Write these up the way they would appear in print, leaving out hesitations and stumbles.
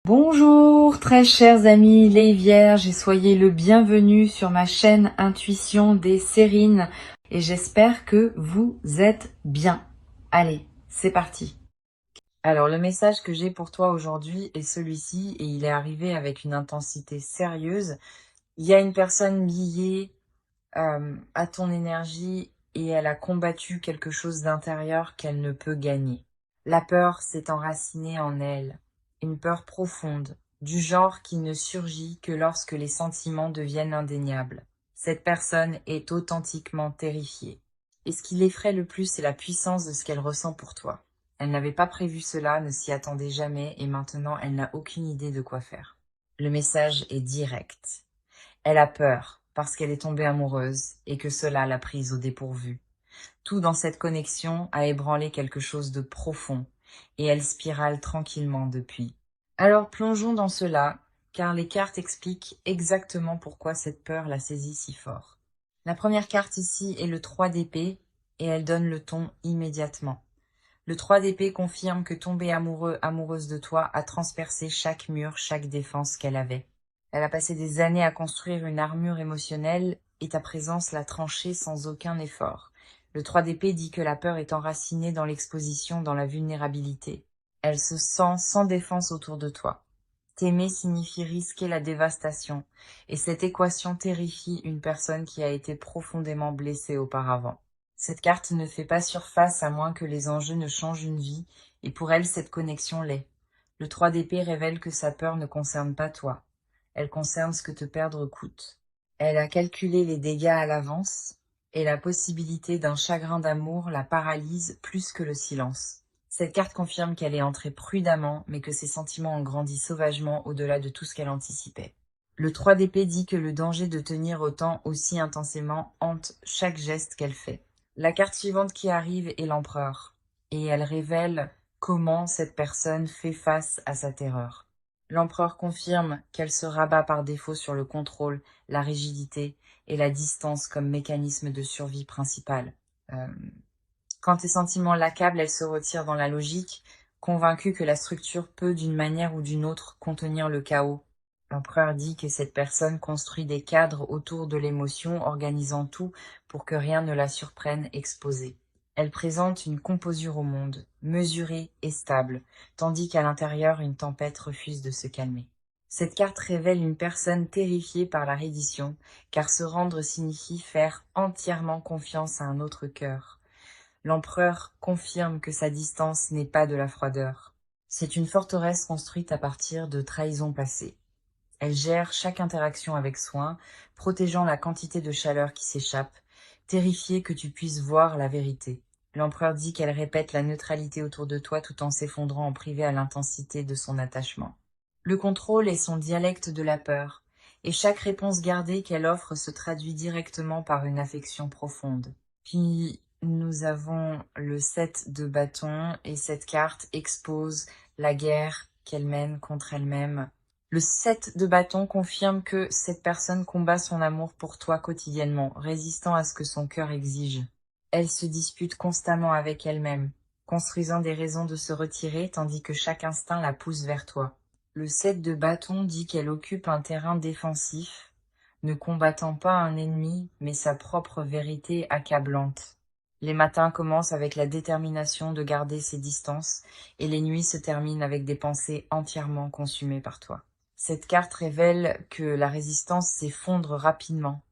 Bonjour très chers amis les vierges et soyez le bienvenu sur ma chaîne Intuition des Sérines et j'espère que vous êtes bien. Allez, c'est parti. Alors le message que j'ai pour toi aujourd'hui est celui-ci et il est arrivé avec une intensité sérieuse. Il y a une personne liée à ton énergie et elle a combattu quelque chose d'intérieur qu'elle ne peut gagner. La peur s'est enracinée en elle, une peur profonde, du genre qui ne surgit que lorsque les sentiments deviennent indéniables. Cette personne est authentiquement terrifiée. Et ce qui l'effraie le plus, c'est la puissance de ce qu'elle ressent pour toi. Elle n'avait pas prévu cela, ne s'y attendait jamais, et maintenant elle n'a aucune idée de quoi faire. Le message est direct. Elle a peur, parce qu'elle est tombée amoureuse, et que cela l'a prise au dépourvu. Tout dans cette connexion a ébranlé quelque chose de profond, et elle spirale tranquillement depuis. Alors plongeons dans cela, car les cartes expliquent exactement pourquoi cette peur la saisit si fort. La première carte ici est le 3 d'épée, et elle donne le ton immédiatement. Le 3 d'épée confirme que tomber amoureux, amoureuse de toi a transpercé chaque mur, chaque défense qu'elle avait. Elle a passé des années à construire une armure émotionnelle, et ta présence l'a tranchée sans aucun effort. Le 3 d'épée dit que la peur est enracinée dans l'exposition, dans la vulnérabilité. Elle se sent sans défense autour de toi. T'aimer signifie risquer la dévastation, et cette équation terrifie une personne qui a été profondément blessée auparavant. Cette carte ne fait pas surface à moins que les enjeux ne changent une vie, et pour elle cette connexion l'est. Le 3 d'épée révèle que sa peur ne concerne pas toi. Elle concerne ce que te perdre coûte. Elle a calculé les dégâts à l'avance, et la possibilité d'un chagrin d'amour la paralyse plus que le silence. Cette carte confirme qu'elle est entrée prudemment, mais que ses sentiments ont grandi sauvagement au-delà de tout ce qu'elle anticipait. Le 3 d'épée dit que le danger de tenir autant aussi intensément hante chaque geste qu'elle fait. La carte suivante qui arrive est l'empereur, et elle révèle comment cette personne fait face à sa terreur. L'empereur confirme qu'elle se rabat par défaut sur le contrôle, la rigidité et la distance comme mécanisme de survie principal. Quand tes sentiments l'accablent, elle se retire dans la logique, convaincue que la structure peut, d'une manière ou d'une autre, contenir le chaos. L'empereur dit que cette personne construit des cadres autour de l'émotion, organisant tout pour que rien ne la surprenne exposée. Elle présente une composure au monde, mesurée et stable, tandis qu'à l'intérieur, une tempête refuse de se calmer. Cette carte révèle une personne terrifiée par la reddition, car se rendre signifie faire entièrement confiance à un autre cœur. L'empereur confirme que sa distance n'est pas de la froideur. C'est une forteresse construite à partir de trahisons passées. Elle gère chaque interaction avec soin, protégeant la quantité de chaleur qui s'échappe, terrifiée que tu puisses voir la vérité. L'empereur dit qu'elle répète la neutralité autour de toi tout en s'effondrant en privé à l'intensité de son attachement. Le contrôle est son dialecte de la peur, et chaque réponse gardée qu'elle offre se traduit directement par une affection profonde. Puis nous avons le 7 de bâton, et cette carte expose la guerre qu'elle mène contre elle-même. Le 7 de bâton confirme que cette personne combat son amour pour toi quotidiennement, résistant à ce que son cœur exige. Elle se dispute constamment avec elle-même, construisant des raisons de se retirer tandis que chaque instinct la pousse vers toi. Le 7 de bâton dit qu'elle occupe un terrain défensif, ne combattant pas un ennemi, mais sa propre vérité accablante. Les matins commencent avec la détermination de garder ses distances, et les nuits se terminent avec des pensées entièrement consumées par toi. Cette carte révèle que la résistance s'effondre rapidement,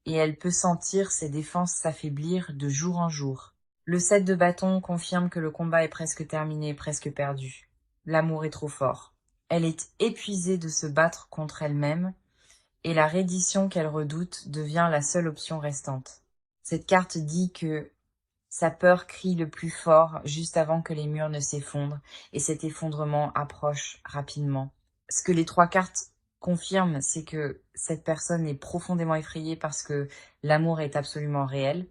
et elle peut sentir ses défenses s'affaiblir de jour en jour. Le 7 de bâton confirme que le combat est presque terminé, presque perdu. L'amour est trop fort. Elle est épuisée de se battre contre elle-même, et la reddition qu'elle redoute devient la seule option restante. Cette carte dit que sa peur crie le plus fort juste avant que les murs ne s'effondrent, et cet effondrement approche rapidement. Ce que les 3 cartes confirment, c'est que cette personne est profondément effrayée parce que l'amour est absolument réel.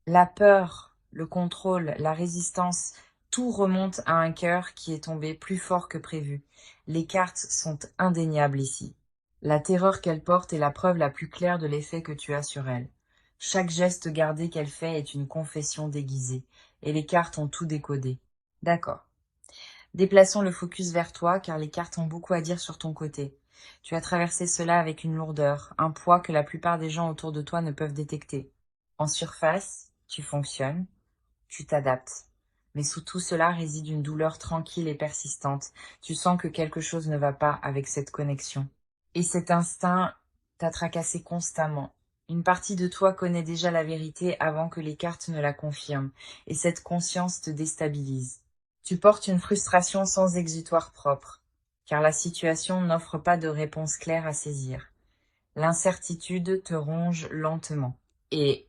La peur, le contrôle, la résistance, tout remonte à un cœur qui est tombé plus fort que prévu. Les cartes sont indéniables ici. La terreur qu'elle porte est la preuve la plus claire de l'effet que tu as sur elle. Chaque geste gardé qu'elle fait est une confession déguisée, et les cartes ont tout décodé. D'accord. Déplaçons le focus vers toi car les cartes ont beaucoup à dire sur ton côté. Tu as traversé cela avec une lourdeur, un poids que la plupart des gens autour de toi ne peuvent détecter. En surface, tu fonctionnes, tu t'adaptes. Mais sous tout cela réside une douleur tranquille et persistante. Tu sens que quelque chose ne va pas avec cette connexion. Et cet instinct t'a tracassé constamment. Une partie de toi connaît déjà la vérité avant que les cartes ne la confirment, et cette conscience te déstabilise. Tu portes une frustration sans exutoire propre, car la situation n'offre pas de réponse claire à saisir. L'incertitude te ronge lentement. Et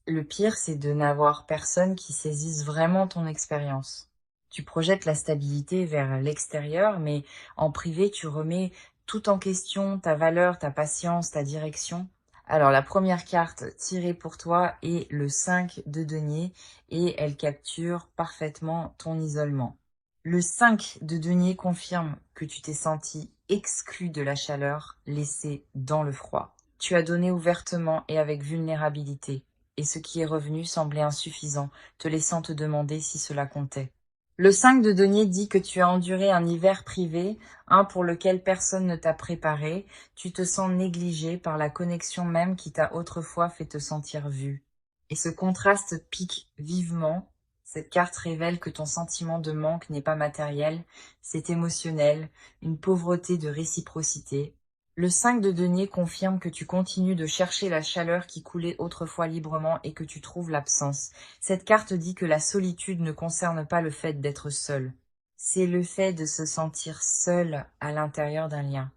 le pire, c'est de n'avoir personne qui saisisse vraiment ton expérience. Tu projettes la stabilité vers l'extérieur, mais en privé, tu remets tout en question, ta valeur, ta patience, ta direction. Alors, la première carte tirée pour toi est le 5 de denier et elle capture parfaitement ton isolement. Le 5 de denier confirme que tu t'es senti exclu de la chaleur, laissé dans le froid. Tu as donné ouvertement et avec vulnérabilité, et ce qui est revenu semblait insuffisant, te laissant te demander si cela comptait. Le 5 de denier dit que tu as enduré un hiver privé, un pour lequel personne ne t'a préparé, tu te sens négligé par la connexion même qui t'a autrefois fait te sentir vu. Et ce contraste pique vivement. Cette carte révèle que ton sentiment de manque n'est pas matériel, c'est émotionnel, une pauvreté de réciprocité. Le 5 de denier confirme que tu continues de chercher la chaleur qui coulait autrefois librement et que tu trouves l'absence. Cette carte dit que la solitude ne concerne pas le fait d'être seul. C'est le fait de se sentir seul à l'intérieur d'un lien.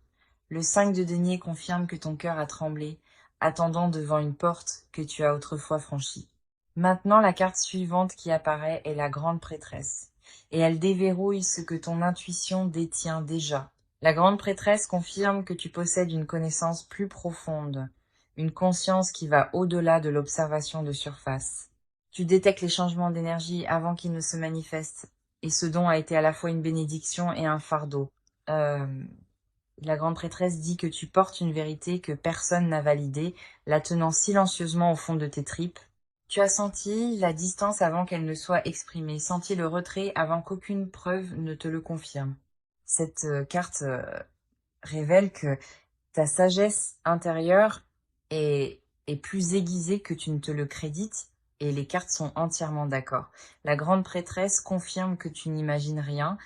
Le 5 de denier confirme que ton cœur a tremblé, attendant devant une porte que tu as autrefois franchie. Maintenant, la carte suivante qui apparaît est la grande prêtresse, et elle déverrouille ce que ton intuition détient déjà. La grande prêtresse confirme que tu possèdes une connaissance plus profonde, une conscience qui va au-delà de l'observation de surface. Tu détectes les changements d'énergie avant qu'ils ne se manifestent, et ce don a été à la fois une bénédiction et un fardeau. La grande prêtresse dit que tu portes une vérité que personne n'a validée, la tenant silencieusement au fond de tes tripes. Tu as senti la distance avant qu'elle ne soit exprimée, senti le retrait avant qu'aucune preuve ne te le confirme. Cette carte révèle que ta sagesse intérieure est plus aiguisée que tu ne te le crédites, et les cartes sont entièrement d'accord. La grande prêtresse confirme que tu n'imagines rien.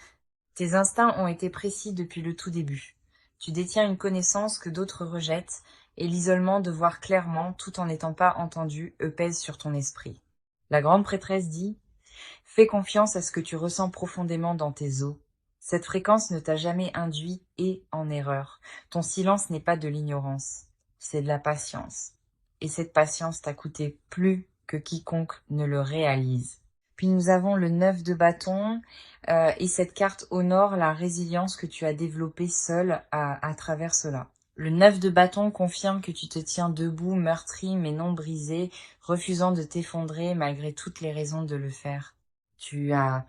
Tes instincts ont été précis depuis le tout début. Tu détiens une connaissance que d'autres rejettent, et l'isolement de voir clairement, tout en n'étant pas entendu, pèse sur ton esprit. La grande prêtresse dit « Fais confiance à ce que tu ressens profondément dans tes os. Cette fréquence ne t'a jamais induit et en erreur. Ton silence n'est pas de l'ignorance, c'est de la patience. Et cette patience t'a coûté plus que quiconque ne le réalise. » Puis nous avons le 9 de bâton, et cette carte honore la résilience que tu as développée seule à travers cela. Le 9 de bâton confirme que tu te tiens debout, meurtri mais non brisé, refusant de t'effondrer malgré toutes les raisons de le faire. Tu as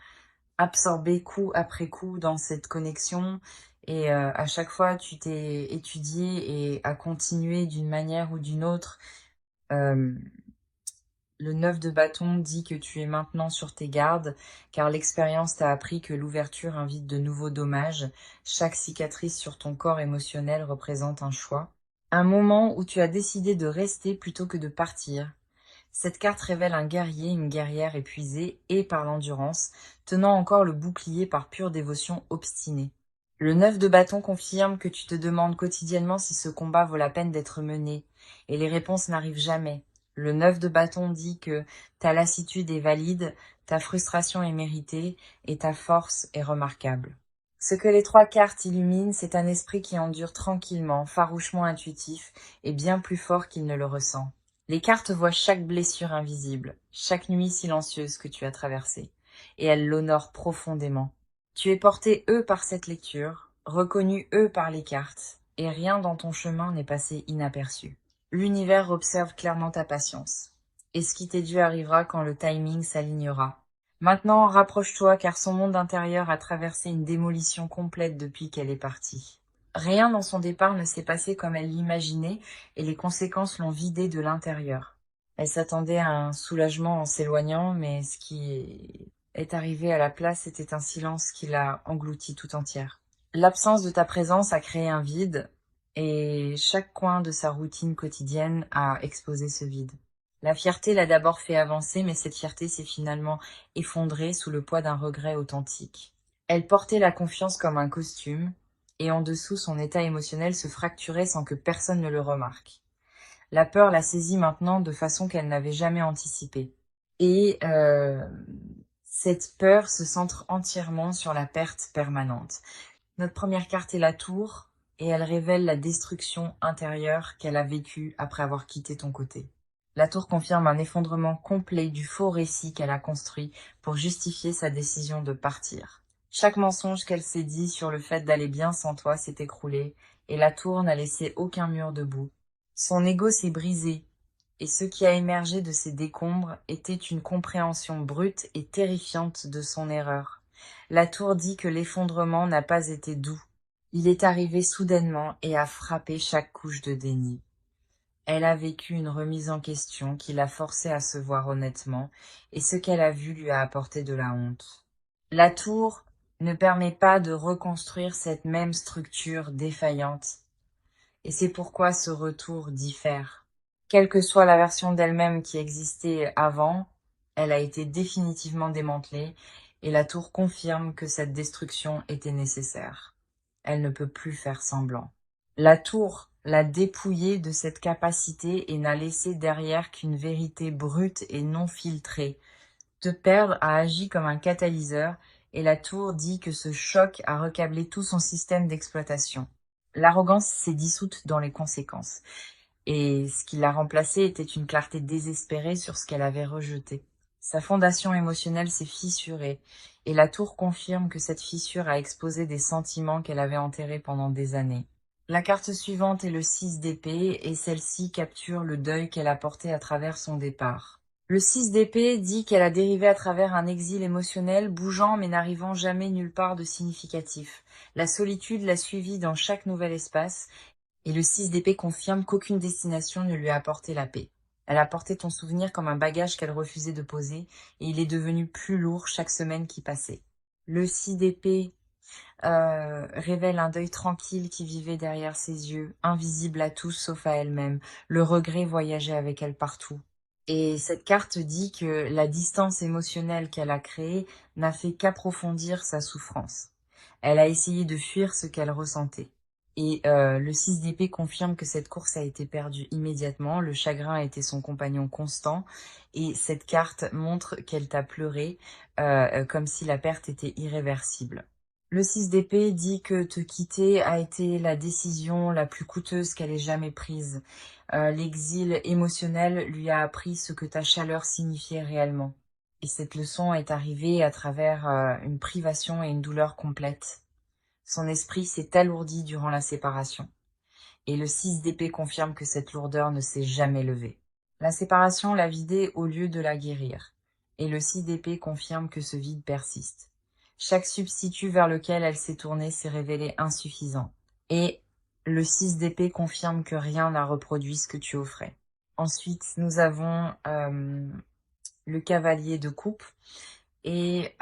absorbé coup après coup dans cette connexion, et à chaque fois tu t'es étudié et as continué d'une manière ou d'une autre. Le 9 de bâton dit que tu es maintenant sur tes gardes, car l'expérience t'a appris que l'ouverture invite de nouveaux dommages. Chaque cicatrice sur ton corps émotionnel représente un choix. Un moment où tu as décidé de rester plutôt que de partir. Cette carte révèle un guerrier, une guerrière épuisée et par l'endurance, tenant encore le bouclier par pure dévotion obstinée. Le 9 de bâton confirme que tu te demandes quotidiennement si ce combat vaut la peine d'être mené, et les réponses n'arrivent jamais. Le 9 de bâton dit que ta lassitude est valide, ta frustration est méritée et ta force est remarquable. Ce que les 3 cartes illuminent, c'est un esprit qui endure tranquillement, farouchement intuitif et bien plus fort qu'il ne le ressent. Les cartes voient chaque blessure invisible, chaque nuit silencieuse que tu as traversée, et elles l'honorent profondément. Tu es porté par cette lecture, reconnu par les cartes, et rien dans ton chemin n'est passé inaperçu. L'univers observe clairement ta patience, et ce qui t'est dû arrivera quand le timing s'alignera. Maintenant, rapproche-toi car son monde intérieur a traversé une démolition complète depuis qu'elle est partie. Rien dans son départ ne s'est passé comme elle l'imaginait et les conséquences l'ont vidée de l'intérieur. Elle s'attendait à un soulagement en s'éloignant, mais ce qui est est arrivé à la place, c'était un silence qui l'a englouti tout entière. L'absence de ta présence a créé un vide, et chaque coin de sa routine quotidienne a exposé ce vide. La fierté l'a d'abord fait avancer, mais cette fierté s'est finalement effondrée sous le poids d'un regret authentique. Elle portait la confiance comme un costume, et en dessous son état émotionnel se fracturait sans que personne ne le remarque. La peur la saisit maintenant de façon qu'elle n'avait jamais anticipée. Et cette peur se centre entièrement sur la perte permanente. Notre première carte est la tour, et elle révèle la destruction intérieure qu'elle a vécue après avoir quitté ton côté. La tour confirme un effondrement complet du faux récit qu'elle a construit pour justifier sa décision de partir. Chaque mensonge qu'elle s'est dit sur le fait d'aller bien sans toi s'est écroulé, et la tour n'a laissé aucun mur debout. Son ego s'est brisé, et ce qui a émergé de ces décombres était une compréhension brute et terrifiante de son erreur. La tour dit que l'effondrement n'a pas été doux. Il est arrivé soudainement et a frappé chaque couche de déni. Elle a vécu une remise en question qui l'a forcée à se voir honnêtement, et ce qu'elle a vu lui a apporté de la honte. La tour ne permet pas de reconstruire cette même structure défaillante, et c'est pourquoi ce retour diffère. Quelle que soit la version d'elle-même qui existait avant, elle a été définitivement démantelée, et la tour confirme que cette destruction était nécessaire. Elle ne peut plus faire semblant. La tour l'a dépouillée de cette capacité et n'a laissé derrière qu'une vérité brute et non filtrée. Te perdre a agi comme un catalyseur, et la tour dit que ce choc a recablé tout son système d'exploitation. L'arrogance s'est dissoute dans les conséquences, et ce qui l'a remplacée était une clarté désespérée sur ce qu'elle avait rejeté. Sa fondation émotionnelle s'est fissurée, et la tour confirme que cette fissure a exposé des sentiments qu'elle avait enterrés pendant des années. La carte suivante est le 6 d'épée, et celle-ci capture le deuil qu'elle a porté à travers son départ. Le 6 d'épée dit qu'elle a dérivé à travers un exil émotionnel, bougeant mais n'arrivant jamais nulle part de significatif. La solitude l'a suivie dans chaque nouvel espace, et le 6 d'épée confirme qu'aucune destination ne lui a apporté la paix. Elle a porté ton souvenir comme un bagage qu'elle refusait de poser, et il est devenu plus lourd chaque semaine qui passait. Le 6 d'épée révèle un deuil tranquille qui vivait derrière ses yeux, invisible à tous sauf à elle-même. Le regret voyageait avec elle partout. Et cette carte dit que la distance émotionnelle qu'elle a créée n'a fait qu'approfondir sa souffrance. Elle a essayé de fuir ce qu'elle ressentait. Et le 6 d'épée confirme que cette course a été perdue immédiatement, le chagrin a été son compagnon constant, et cette carte montre qu'elle t'a pleuré, comme si la perte était irréversible. Le 6 d'épée dit que te quitter a été la décision la plus coûteuse qu'elle ait jamais prise. L'exil émotionnel lui a appris ce que ta chaleur signifiait réellement. Et cette leçon est arrivée à travers une privation et une douleur complète. Son esprit s'est alourdi durant la séparation. Et le 6 d'épée confirme que cette lourdeur ne s'est jamais levée. La séparation l'a vidée au lieu de la guérir. Et le 6 d'épée confirme que ce vide persiste. Chaque substitut vers lequel elle s'est tournée s'est révélé insuffisant. Et le 6 d'épée confirme que rien n'a reproduit ce que tu offrais. Ensuite, nous avons le cavalier de coupe. Et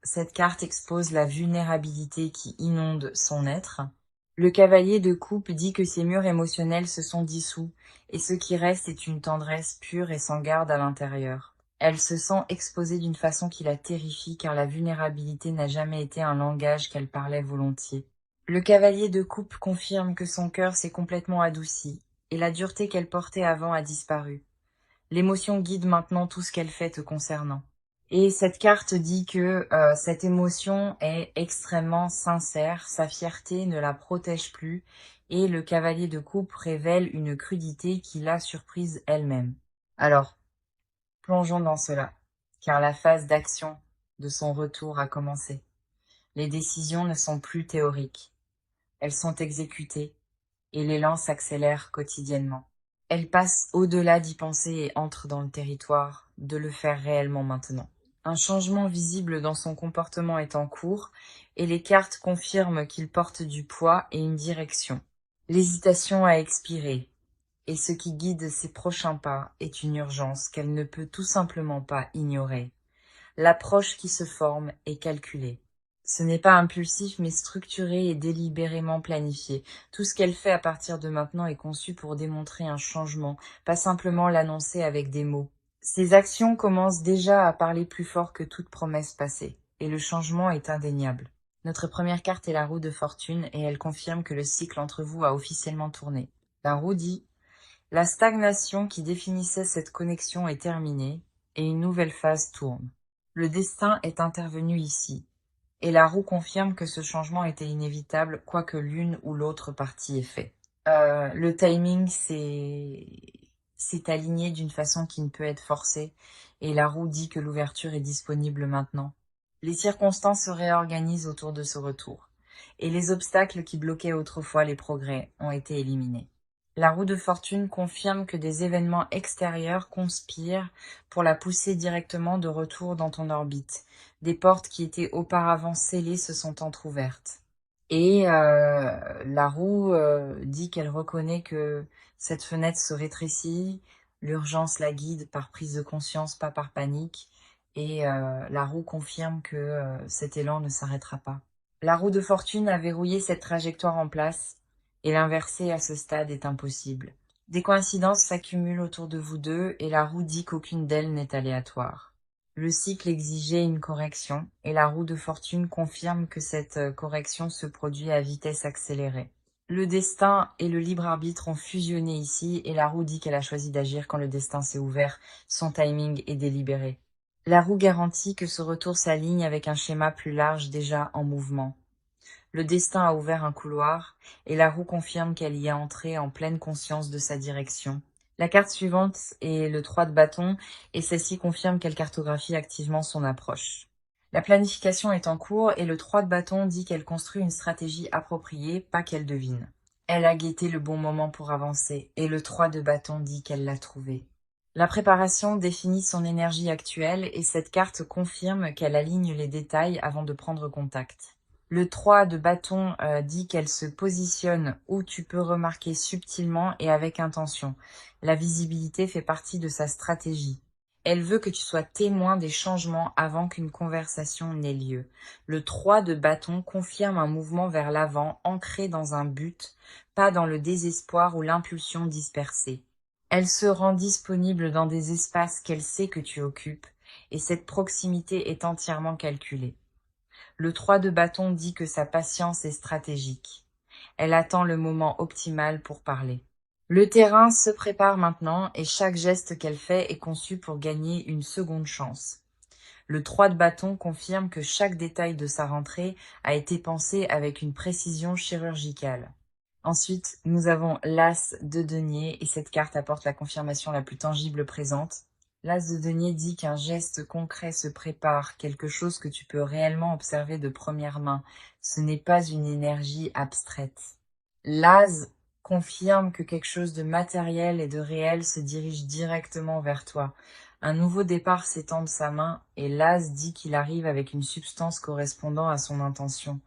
cette carte expose la vulnérabilité qui inonde son être. Le cavalier de coupe dit que ses murs émotionnels se sont dissous, et ce qui reste est une tendresse pure et sans garde à l'intérieur. Elle se sent exposée d'une façon qui la terrifie, car la vulnérabilité n'a jamais été un langage qu'elle parlait volontiers. Le cavalier de coupe confirme que son cœur s'est complètement adouci, et la dureté qu'elle portait avant a disparu. L'émotion guide maintenant tout ce qu'elle fait te concernant. Et cette carte dit que cette émotion est extrêmement sincère, sa fierté ne la protège plus, et le cavalier de coupe révèle une crudité qui l'a surprise elle-même. Alors, plongeons dans cela, car la phase d'action de son retour a commencé. Les décisions ne sont plus théoriques, elles sont exécutées, et l'élan s'accélère quotidiennement. Elle passe au-delà d'y penser et entre dans le territoire, de le faire réellement maintenant. Un changement visible dans son comportement est en cours, et les cartes confirment qu'il porte du poids et une direction. L'hésitation a expiré, et ce qui guide ses prochains pas est une urgence qu'elle ne peut tout simplement pas ignorer. L'approche qui se forme est calculée. Ce n'est pas impulsif mais structuré et délibérément planifié. Tout ce qu'elle fait à partir de maintenant est conçu pour démontrer un changement, pas simplement l'annoncer avec des mots. Ses actions commencent déjà à parler plus fort que toute promesse passée, et le changement est indéniable. Notre première carte est la roue de fortune et elle confirme que le cycle entre vous a officiellement tourné. La roue dit « La stagnation qui définissait cette connexion est terminée et une nouvelle phase tourne. Le destin est intervenu ici. » Et la roue confirme que ce changement était inévitable, quoi que l'une ou l'autre partie ait fait. Le timing s'est aligné d'une façon qui ne peut être forcée, et la roue dit que l'ouverture est disponible maintenant. Les circonstances se réorganisent autour de ce retour, et les obstacles qui bloquaient autrefois les progrès ont été éliminés. La roue de fortune confirme que des événements extérieurs conspirent pour la pousser directement de retour dans ton orbite. Des portes qui étaient auparavant scellées se sont entr'ouvertes. Et la roue dit qu'elle reconnaît que cette fenêtre se rétrécit, l'urgence la guide par prise de conscience, pas par panique, et la roue confirme que cet élan ne s'arrêtera pas. La roue de fortune a verrouillé cette trajectoire en place, et l'inverser à ce stade est impossible. Des coïncidences s'accumulent autour de vous deux, et la roue dit qu'aucune d'elles n'est aléatoire. Le cycle exigeait une correction, et la roue de fortune confirme que cette correction se produit à vitesse accélérée. Le destin et le libre arbitre ont fusionné ici, et la roue dit qu'elle a choisi d'agir quand le destin s'est ouvert, son timing est délibéré. La roue garantit que ce retour s'aligne avec un schéma plus large déjà en mouvement. Le destin a ouvert un couloir, et la roue confirme qu'elle y est entrée en pleine conscience de sa direction. La carte suivante est le 3 de bâton, et celle-ci confirme qu'elle cartographie activement son approche. La planification est en cours, et le 3 de bâton dit qu'elle construit une stratégie appropriée, pas qu'elle devine. Elle a guetté le bon moment pour avancer, et le 3 de bâton dit qu'elle l'a trouvé. La préparation définit son énergie actuelle, et cette carte confirme qu'elle aligne les détails avant de prendre contact. Le 3 de bâton dit qu'elle se positionne où tu peux remarquer subtilement et avec intention. La visibilité fait partie de sa stratégie. Elle veut que tu sois témoin des changements avant qu'une conversation n'ait lieu. Le 3 de bâton confirme un mouvement vers l'avant, ancré dans un but, pas dans le désespoir ou l'impulsion dispersée. Elle se rend disponible dans des espaces qu'elle sait que tu occupes, et cette proximité est entièrement calculée. Le 3 de bâton dit que sa patience est stratégique. Elle attend le moment optimal pour parler. Le terrain se prépare maintenant et chaque geste qu'elle fait est conçu pour gagner une seconde chance. Le 3 de bâton confirme que chaque détail de sa rentrée a été pensé avec une précision chirurgicale. Ensuite, nous avons l'As de denier et cette carte apporte la confirmation la plus tangible présente. L'As de denier dit qu'un geste concret se prépare, quelque chose que tu peux réellement observer de première main. Ce n'est pas une énergie abstraite. L'As confirme que quelque chose de matériel et de réel se dirige directement vers toi. Un nouveau départ s'étend de sa main et l'As dit qu'il arrive avec une substance correspondant à son intention.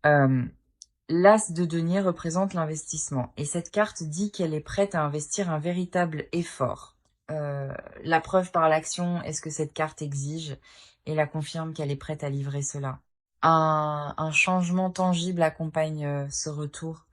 L'As de denier représente l'investissement et cette carte dit qu'elle est prête à investir un véritable effort. La preuve par l'action est ce que cette carte exige et la confirme qu'elle est prête à livrer cela. Un changement tangible accompagne ce retour.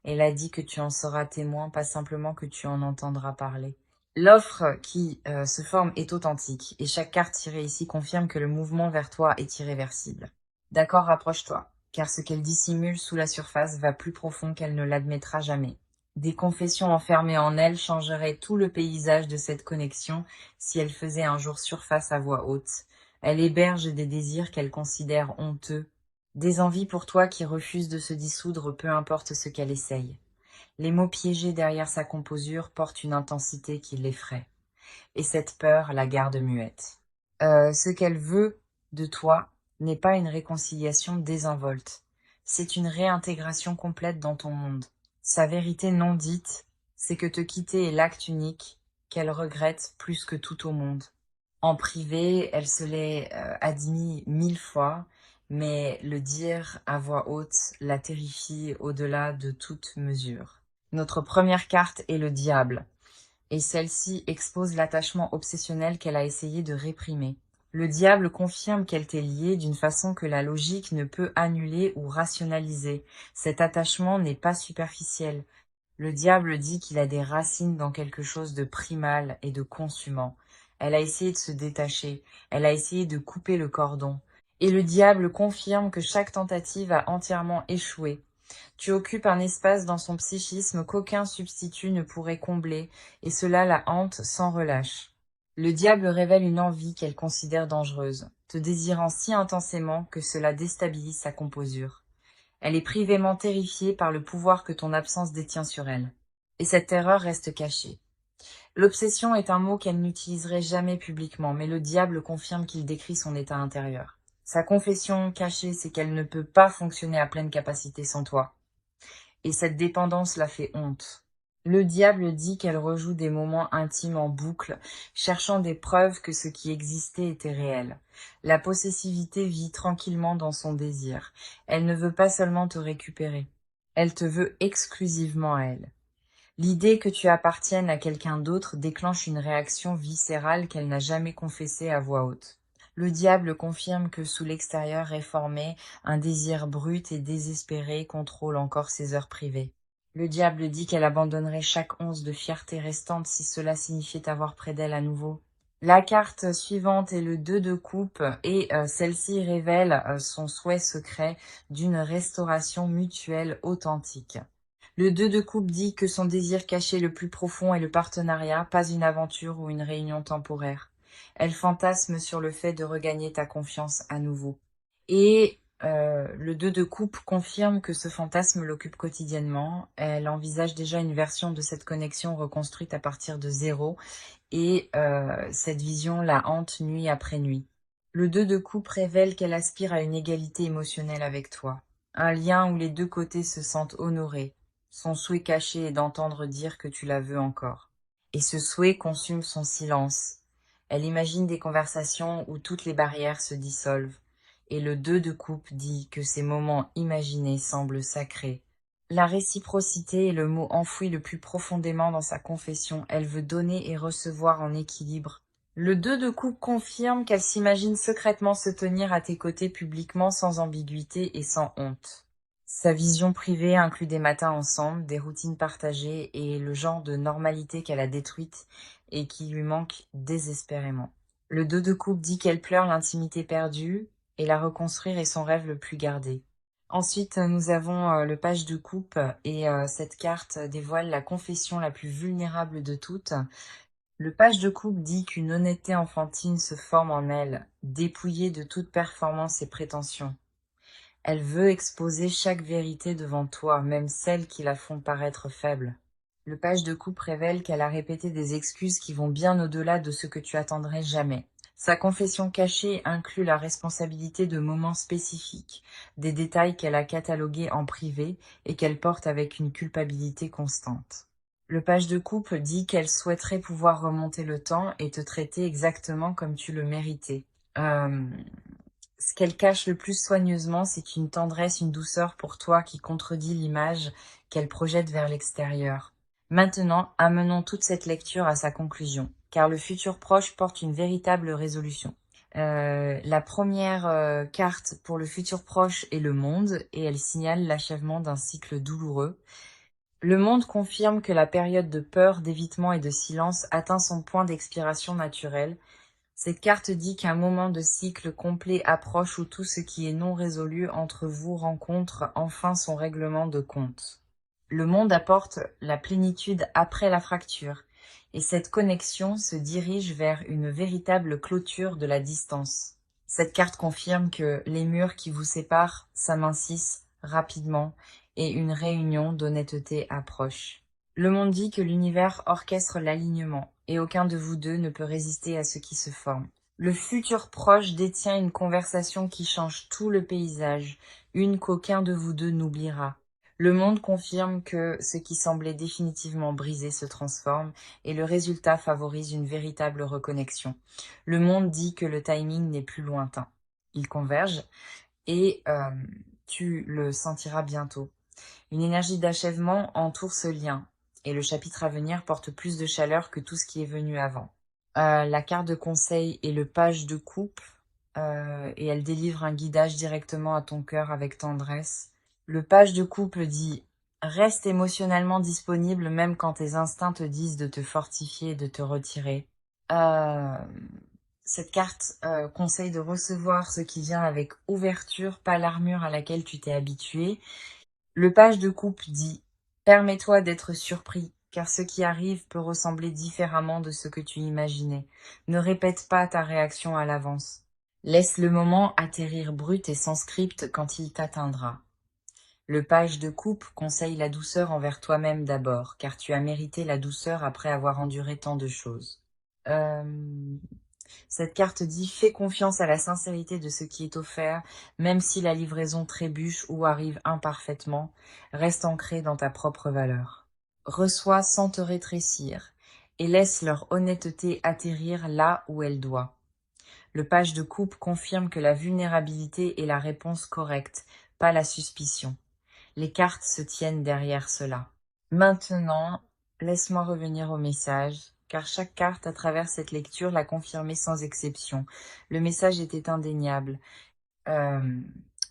Elle a dit que tu en seras témoin, pas simplement que tu en entendras parler. L'offre qui se forme est authentique et chaque carte tirée ici confirme que le mouvement vers toi est irréversible. D'accord, rapproche-toi, car ce qu'elle dissimule sous la surface va plus profond qu'elle ne l'admettra jamais. Des confessions enfermées en elle changeraient tout le paysage de cette connexion si elle faisait un jour surface à voix haute. Elle héberge des désirs qu'elle considère honteux, des envies pour toi qui refusent de se dissoudre peu importe ce qu'elle essaye. Les mots piégés derrière sa composure portent une intensité qui l'effraie. Et cette peur la garde muette. Ce qu'elle veut de toi n'est pas une réconciliation désinvolte. C'est une réintégration complète dans ton monde. Sa vérité non dite, c'est que te quitter est l'acte unique qu'elle regrette plus que tout au monde. En privé, elle se l'est admis 1000 fois, mais le dire à voix haute la terrifie au-delà de toute mesure. Notre première carte est le diable, et celle-ci expose l'attachement obsessionnel qu'elle a essayé de réprimer. Le diable confirme qu'elle t'est liée d'une façon que la logique ne peut annuler ou rationaliser. Cet attachement n'est pas superficiel. Le diable dit qu'il a des racines dans quelque chose de primal et de consumant. Elle a essayé de se détacher, elle a essayé de couper le cordon. Et le diable confirme que chaque tentative a entièrement échoué. Tu occupes un espace dans son psychisme qu'aucun substitut ne pourrait combler, et cela la hante sans relâche. Le diable révèle une envie qu'elle considère dangereuse, te désirant si intensément que cela déstabilise sa composure. Elle est privément terrifiée par le pouvoir que ton absence détient sur elle. Et cette terreur reste cachée. L'obsession est un mot qu'elle n'utiliserait jamais publiquement, mais le diable confirme qu'il décrit son état intérieur. Sa confession cachée, c'est qu'elle ne peut pas fonctionner à pleine capacité sans toi. Et cette dépendance la fait honte. Le diable dit qu'elle rejoue des moments intimes en boucle, cherchant des preuves que ce qui existait était réel. La possessivité vit tranquillement dans son désir. Elle ne veut pas seulement te récupérer. Elle te veut exclusivement à elle. L'idée que tu appartiennes à quelqu'un d'autre déclenche une réaction viscérale qu'elle n'a jamais confessée à voix haute. Le diable confirme que sous l'extérieur réformé, un désir brut et désespéré contrôle encore ses heures privées. Le diable dit qu'elle abandonnerait chaque once de fierté restante si cela signifiait avoir près d'elle à nouveau. La carte suivante est le 2 de coupe et celle-ci révèle son souhait secret d'une restauration mutuelle authentique. Le 2 de coupe dit que son désir caché le plus profond est le partenariat, pas une aventure ou une réunion temporaire. Elle fantasme sur le fait de regagner ta confiance à nouveau. Et le 2 de coupe confirme que ce fantasme l'occupe quotidiennement. Elle envisage déjà une version de cette connexion reconstruite à partir de zéro et cette vision la hante nuit après nuit. Le 2 de coupe révèle qu'elle aspire à une égalité émotionnelle avec toi. Un lien où les deux côtés se sentent honorés. Son souhait caché est d'entendre dire que tu la veux encore. Et ce souhait consume son silence. Elle imagine des conversations où toutes les barrières se dissolvent. Et le 2 de coupe dit que ces moments imaginés semblent sacrés. La réciprocité est le mot enfoui le plus profondément dans sa confession. Elle veut donner et recevoir en équilibre. Le 2 de coupe confirme qu'elle s'imagine secrètement se tenir à tes côtés publiquement sans ambiguïté et sans honte. Sa vision privée inclut des matins ensemble, des routines partagées et le genre de normalité qu'elle a détruite et qui lui manque désespérément. Le 2 de coupe dit qu'elle pleure l'intimité perdue et la reconstruire est son rêve le plus gardé. Ensuite, nous avons le page de coupe et cette carte dévoile la confession la plus vulnérable de toutes. Le page de coupe dit qu'une honnêteté enfantine se forme en elle, dépouillée de toute performance et prétention. Elle veut exposer chaque vérité devant toi, même celles qui la font paraître faible. Le page de coupe révèle qu'elle a répété des excuses qui vont bien au-delà de ce que tu attendrais jamais. Sa confession cachée inclut la responsabilité de moments spécifiques, des détails qu'elle a catalogués en privé et qu'elle porte avec une culpabilité constante. Le page de coupe dit qu'elle souhaiterait pouvoir remonter le temps et te traiter exactement comme tu le méritais. Ce qu'elle cache le plus soigneusement, c'est une tendresse, une douceur pour toi qui contredit l'image qu'elle projette vers l'extérieur. Maintenant, amenons toute cette lecture à sa conclusion, car le futur proche porte une véritable résolution. La première carte pour le futur proche est le monde, et elle signale l'achèvement d'un cycle douloureux. Le monde confirme que la période de peur, d'évitement et de silence atteint son point d'expiration naturel. Cette carte dit qu'un moment de cycle complet approche où tout ce qui est non résolu entre vous rencontre enfin son règlement de compte. Le monde apporte la plénitude après la fracture, et cette connexion se dirige vers une véritable clôture de la distance. Cette carte confirme que les murs qui vous séparent s'amincissent rapidement et une réunion d'honnêteté approche. Le monde dit que l'univers orchestre l'alignement et aucun de vous deux ne peut résister à ce qui se forme. Le futur proche détient une conversation qui change tout le paysage, une qu'aucun de vous deux n'oubliera. Le monde confirme que ce qui semblait définitivement brisé se transforme et le résultat favorise une véritable reconnexion. Le monde dit que le timing n'est plus lointain. Il converge et tu le sentiras bientôt. Une énergie d'achèvement entoure ce lien et le chapitre à venir porte plus de chaleur que tout ce qui est venu avant. La carte de conseil est le page de coupe et elle délivre un guidage directement à ton cœur avec tendresse. Le page de couple dit « Reste émotionnellement disponible même quand tes instincts te disent de te fortifier et de te retirer. Cette carte conseille de recevoir ce qui vient avec ouverture, pas l'armure à laquelle tu t'es habitué. Le page de coupe dit « Permets-toi d'être surpris, car ce qui arrive peut ressembler différemment de ce que tu imaginais. Ne répète pas ta réaction à l'avance. Laisse le moment atterrir brut et sans script quand il t'atteindra. » Le page de coupe conseille la douceur envers toi-même d'abord, car tu as mérité la douceur après avoir enduré tant de choses. Cette carte dit « Fais confiance à la sincérité de ce qui est offert, même si la livraison trébuche ou arrive imparfaitement, reste ancré dans ta propre valeur. Reçois sans te rétrécir, et laisse leur honnêteté atterrir là où elle doit. » Le page de coupe confirme que la vulnérabilité est la réponse correcte, pas la suspicion. Les cartes se tiennent derrière cela. Maintenant, laisse-moi revenir au message, car chaque carte à travers cette lecture l'a confirmé sans exception. Le message était indéniable.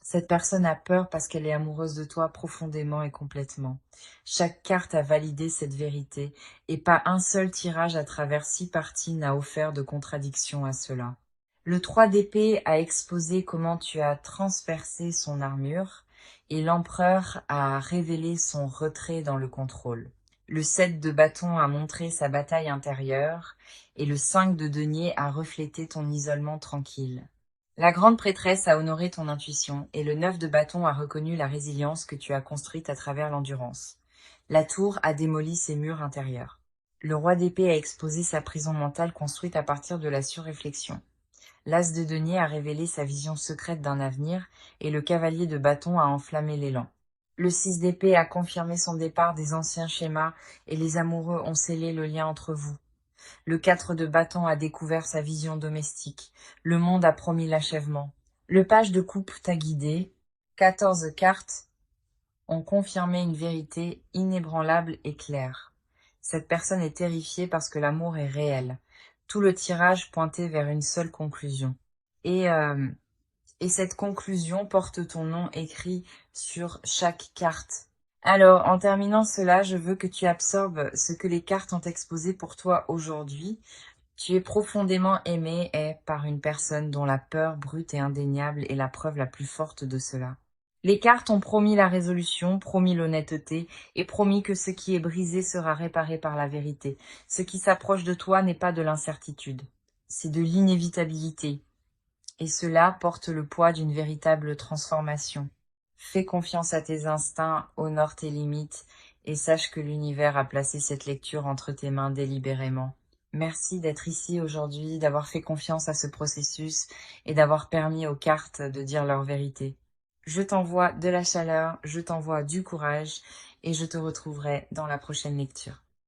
Cette personne a peur parce qu'elle est amoureuse de toi profondément et complètement. Chaque carte a validé cette vérité, et pas un seul tirage à travers 6 parties n'a offert de contradiction à cela. Le 3 d'épée a exposé comment tu as transpercé son armure, et l'empereur a révélé son retrait dans le contrôle. Le 7 de bâton a montré sa bataille intérieure, et le 5 de denier a reflété ton isolement tranquille. La grande prêtresse a honoré ton intuition, et le 9 de bâton a reconnu la résilience que tu as construite à travers l'endurance. La tour a démoli ses murs intérieurs. Le roi d'épée a exposé sa prison mentale construite à partir de la surréflexion. L'as de denier a révélé sa vision secrète d'un avenir, et le cavalier de bâton a enflammé l'élan. Le 6 d'épée a confirmé son départ des anciens schémas, et les amoureux ont scellé le lien entre vous. Le 4 de bâton a découvert sa vision domestique. Le monde a promis l'achèvement. Le page de coupe t'a guidé. 14 cartes ont confirmé une vérité inébranlable et claire. Cette personne est terrifiée parce que l'amour est réel. Tout le tirage pointait vers une seule conclusion. Et cette conclusion porte ton nom écrit sur chaque carte. Alors, en terminant cela, je veux que tu absorbes ce que les cartes ont exposé pour toi aujourd'hui. Tu es profondément aimé par une personne dont la peur brute et indéniable est la preuve la plus forte de cela. Les cartes ont promis la résolution, promis l'honnêteté et promis que ce qui est brisé sera réparé par la vérité. Ce qui s'approche de toi n'est pas de l'incertitude, c'est de l'inévitabilité. Et cela porte le poids d'une véritable transformation. Fais confiance à tes instincts, honore tes limites et sache que l'univers a placé cette lecture entre tes mains délibérément. Merci d'être ici aujourd'hui, d'avoir fait confiance à ce processus et d'avoir permis aux cartes de dire leur vérité. Je t'envoie de la chaleur, je t'envoie du courage et je te retrouverai dans la prochaine lecture.